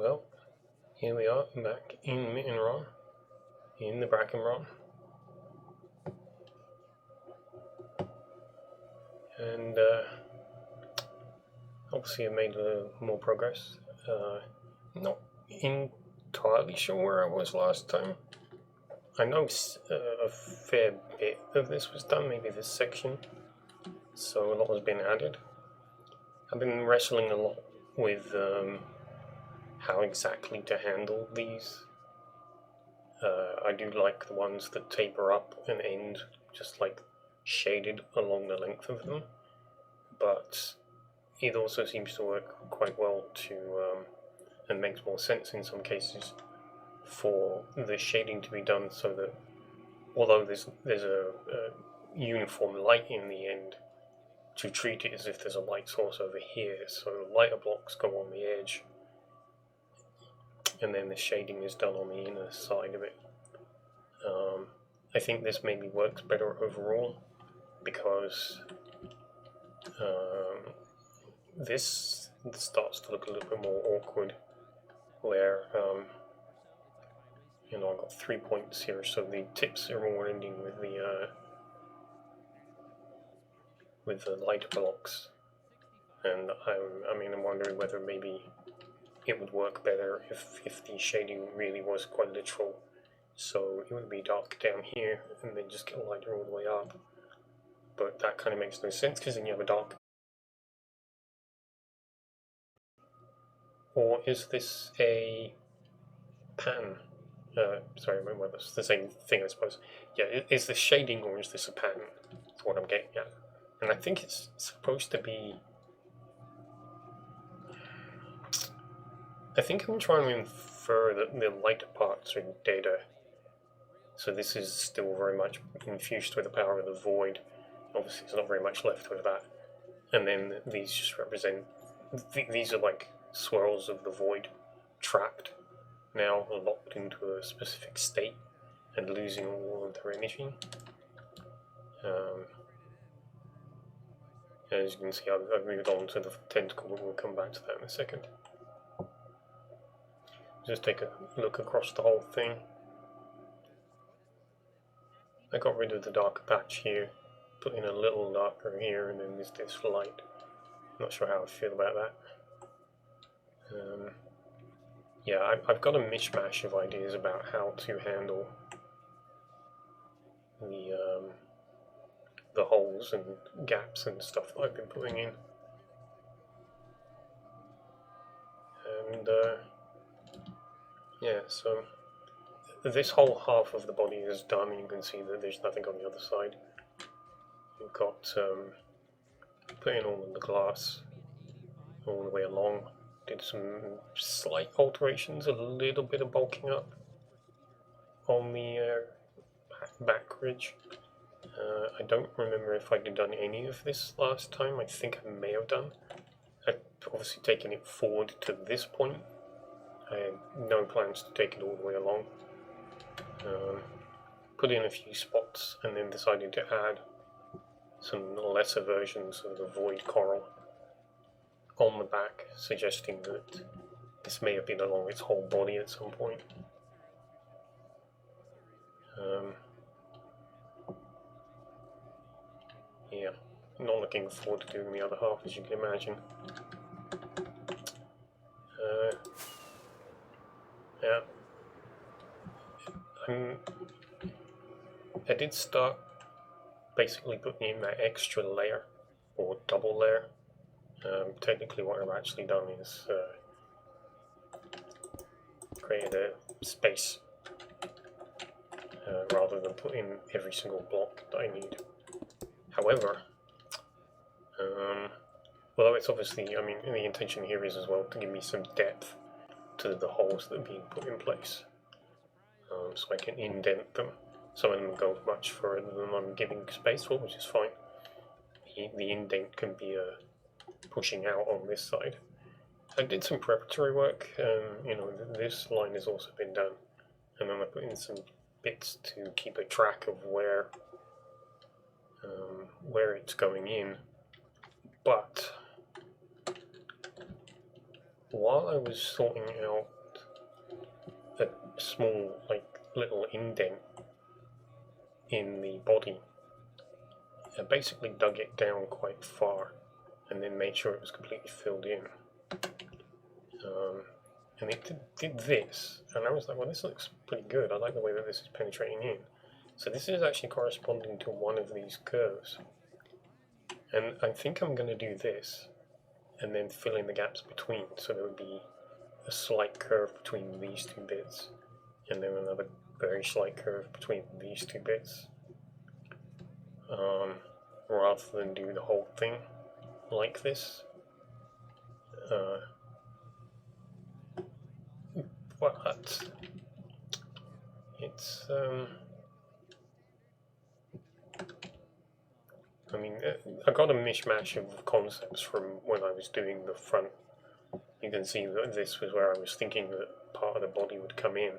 Well, here we are back in Mittenrahm, in the Brakenrahm, and obviously I've made more progress. Not entirely sure where I was last time. I know a fair bit of this was done, maybe this section, so a lot has been added. I've been wrestling a lot with how exactly to handle these. I do like the ones that taper up and end just like shaded along the length of them, but it also seems to work quite well and makes more sense in some cases for the shading to be done so that although there's a uniform light in the end, to treat it as if there's a light source over here, so lighter blocks go on the edge and then the shading is done on the inner side of it. I think this maybe works better overall because this starts to look a little bit more awkward where I've got 3 points here, so the tips are all ending with the lighter blocks, and I'm wondering whether maybe it would work better if the shading really was quite literal. So it would be dark down here and then just get lighter all the way up. But that kind of makes no sense because then you have a dark. Or is this a pattern? Sorry, well, that's the same thing, I suppose. Yeah, is this shading or is this a pattern? That's what I'm getting at. And I think it's supposed to be. I think I'm trying to infer that the lighter parts are data. So this is still very much infused with the power of the void. Obviously, there's not very much left with that. And then these just represent. These are like swirls of the void trapped, now locked into a specific state and losing all of their energy. As you can see, I've moved on to the tentacle, but we'll come back to that in a second. Just take a look across the whole thing. I got rid of the darker patch here, put in a little darker here, and then there's this light. Not sure how I feel about that. Yeah, I've got a mishmash of ideas about how to handle the holes and gaps and stuff that I've been putting in. And yeah, so this whole half of the body is done. You can see that there's nothing on the other side. You've got put in all of the glass all the way along. Did some slight alterations, a little bit of bulking up on the back ridge. I don't remember if I'd done any of this last time. I think I may have done. I've obviously taken it forward to this point. I had no plans to take it all the way along. Put in a few spots and then decided to add some lesser versions of the void coral on the back, suggesting that this may have been along its whole body at some point. Yeah, not looking forward to doing the other half, as you can imagine. Yeah. I did start basically putting in that extra layer, or double layer. Technically what I've actually done is created a space rather than put in every single block that I need. However, although it's obviously, the intention here is as well to give me some depth to the holes that are being put in place, so I can indent them. Some of them go much further than I'm giving space for, which is fine. The indent can be pushing out on this side. I did some preparatory work, this line has also been done, and then I put in some bits to keep a track of where it's going in, but while I was sorting out a small, like, little indent in the body, I basically dug it down quite far and then made sure it was completely filled in. And it did this, and I was like, well, this looks pretty good. I like the way that this is penetrating in. So this is actually corresponding to one of these curves. And I think I'm going to do this, and then fill in the gaps between, so there would be a slight curve between these two bits, and then another very slight curve between these two bits, rather than do the whole thing like this. But it's I mean, I got a mishmash of concepts from when I was doing the front. You can see that this was where I was thinking that part of the body would come in,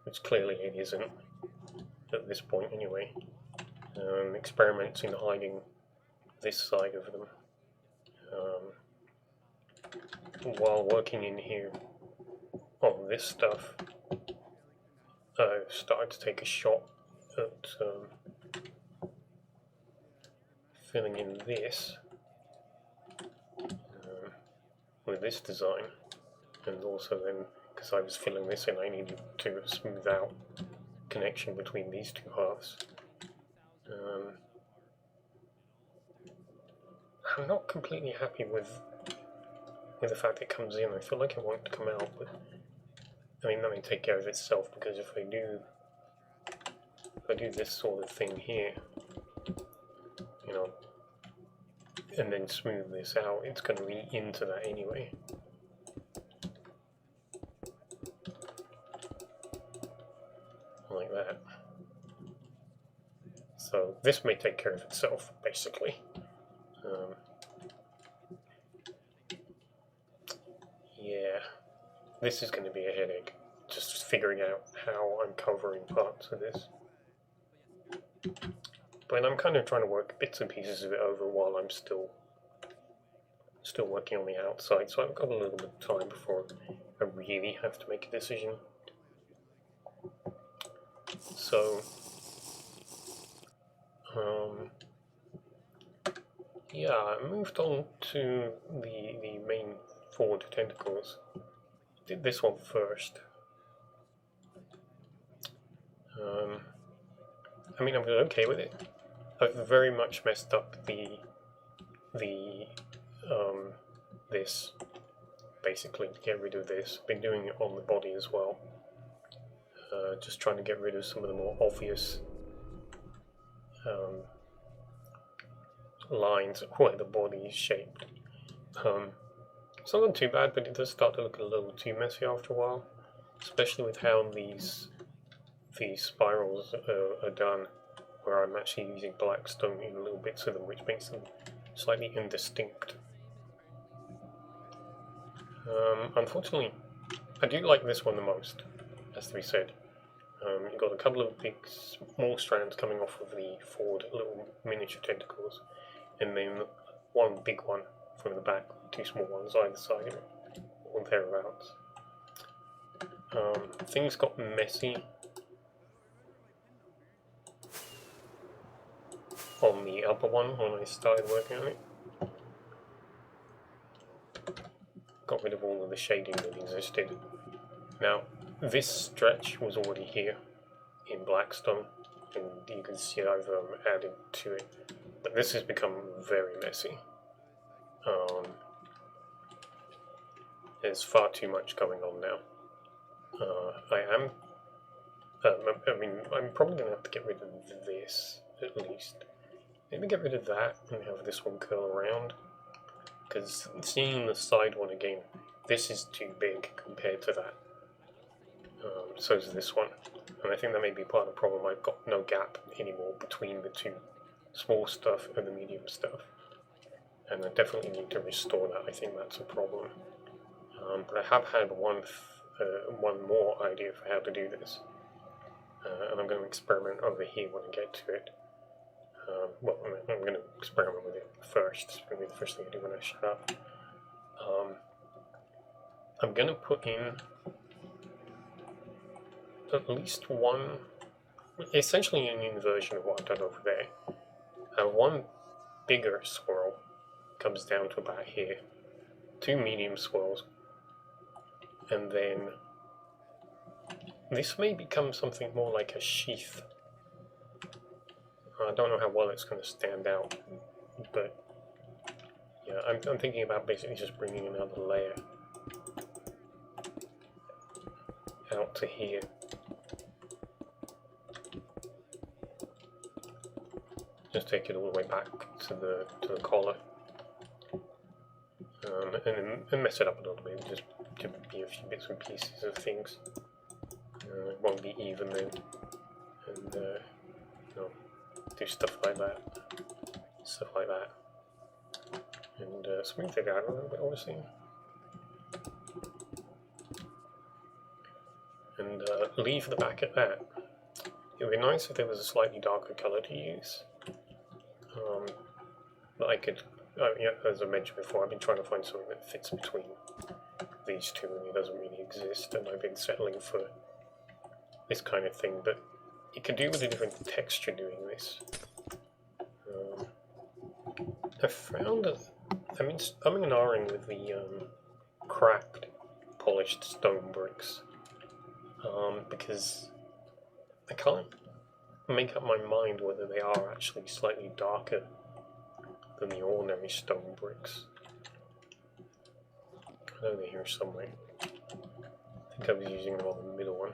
which clearly it isn't at this point anyway. Experiments in hiding this side of them. While working in here on this stuff, I started to take a shot at filling in this with this design, and also then, because I was filling this in, I needed to smooth out connection between these two halves. I'm not completely happy with the fact it comes in. I feel like it won't come out, but I mean that may take care of itself, because if I do this sort of thing here, you know, and then smooth this out, it's going to be into that anyway. Like that. So this may take care of itself, basically. Yeah, this is going to be a headache, just figuring out how I'm covering parts of this. But I'm kind of trying to work bits and pieces of it over while I'm still working on the outside, so I've got a little bit of time before I really have to make a decision. So, yeah, I moved on to the main forward tentacles. Did this one first. I mean, I'm okay with it. I've very much messed up this, basically, to get rid of this. Been doing it on the body as well. Just trying to get rid of some of the more obvious lines where the body is shaped. It's not too bad, but it does start to look a little too messy after a while, especially with how these spirals are done, where I'm actually using black stone in little bits of them, which makes them slightly indistinct. Unfortunately, I do like this one the most, has to be said. You've got a couple of big, small strands coming off of the forward little miniature tentacles, and then one big one from the back, two small ones either side of it, or thereabouts. Things got messy on the upper one when I started working on it. Got rid of all of the shading that existed. Now, this stretch was already here in Blackstone, and you can see I've added to it, but this has become very messy. There's far too much going on now. I'm probably going to have to get rid of this, at least. Maybe get rid of that and have this one curl around, because seeing the side one again, this is too big compared to that. So is this one, and I think that may be part of the problem. I've got no gap anymore between the two small stuff and the medium stuff, and I definitely need to restore that. I think that's a problem. But I have had one more idea for how to do this, and I'm going to experiment over here when I get to it. Well, I'm going to experiment with it first. It's going to be the first thing I do when I shut up. I'm gonna put in at least one, essentially an inversion of what I've done over there. One bigger swirl comes down to about here, 2 medium swirls, and then this may become something more like a sheath. I don't know how well it's going to stand out, but yeah, I'm thinking about basically just bringing another layer out to here. Just take it all the way back to the collar, and mess it up a little bit, just to be a few bits and pieces of things. It won't be even then, and do stuff like that, and smooth it out a little bit, obviously, and leave the back at that. It would be nice if there was a slightly darker colour to use. But I could, yeah, as I mentioned before, I've been trying to find something that fits between these two, and it doesn't really exist, and I've been settling for this kind of thing, but you could do with a different texture doing this. I found that, I mean, umming and ahhing with the cracked, polished stone bricks, because I can't make up my mind whether they are actually slightly darker than the ordinary stone bricks. I know they're here somewhere. I think I was using them on the middle one.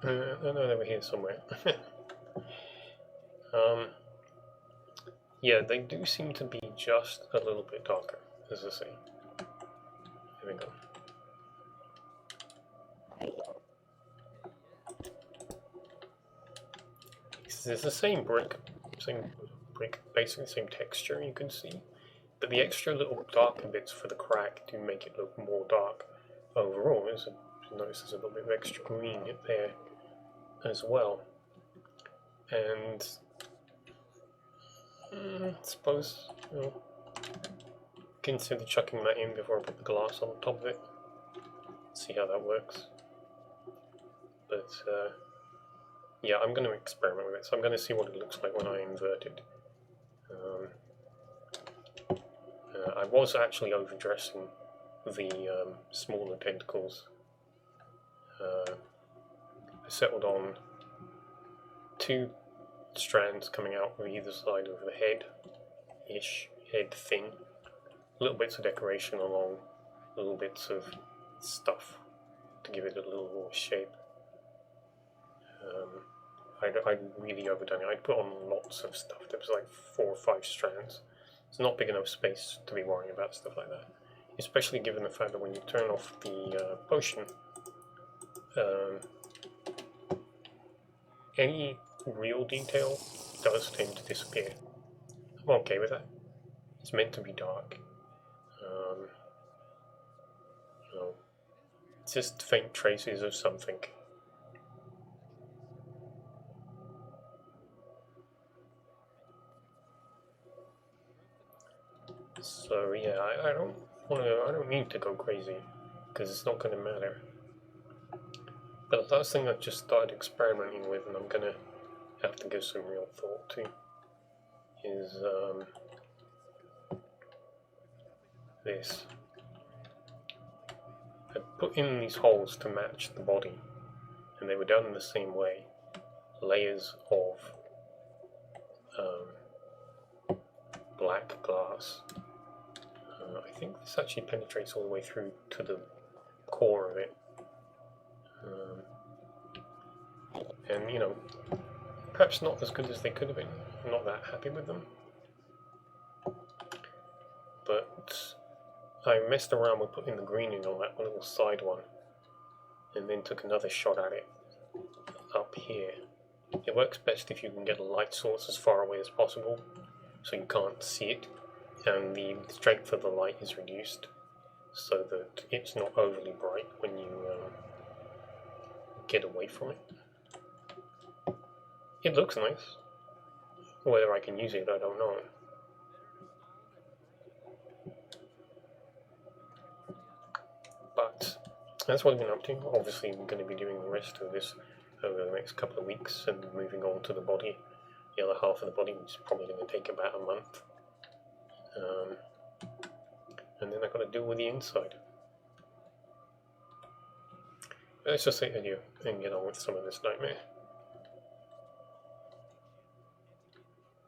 I know they were here somewhere. Yeah, they do seem to be just a little bit darker, as I say. Here we go. It's the same brick, basically the same texture, you can see. But the extra little darker bits for the crack do make it look more dark overall. Notice there's a little bit of extra green there as well. And I suppose consider chucking that in before I put the glass on top of it. See how that works. But yeah, I'm going to experiment with it. So I'm going to see what it looks like when I invert it. I was actually overdressing the smaller tentacles. I settled on 2 strands coming out from either side of the head thing. Little bits of decoration along little bits of stuff to give it a little more shape. I'd really overdone it. I'd put on lots of stuff. There was like 4 or 5 strands. It's not big enough space to be worrying about stuff like that. Especially given the fact that when you turn off the potion, any real detail does tend to disappear. I'm okay with that. It's meant to be dark. It's just faint traces of something. So yeah, I don't need to go crazy, because it's not going to matter. But the last thing I've just started experimenting with, and I'm going to have to give some real thought to, is this. I put in these holes to match the body, and they were done in the same way. Layers of black glass. I think this actually penetrates all the way through to the core of it. And, you know, perhaps not as good as they could have been. I'm not that happy with them. But I messed around with putting the greening on that little side one, and then took another shot at it up here. It works best if you can get a light source as far away as possible, so you can't see it, and the strength of the light is reduced. so that it's not overly bright when you get away from it. It looks nice. Whether I can use it, I don't know. But that's what I've been up to. Obviously, I'm going to be doing the rest of this over the next couple of weeks and moving on to the body. The other half of the body, which is probably going to take about a month. And then I've got to deal with the inside. Let's just say adieu and get on with some of this nightmare.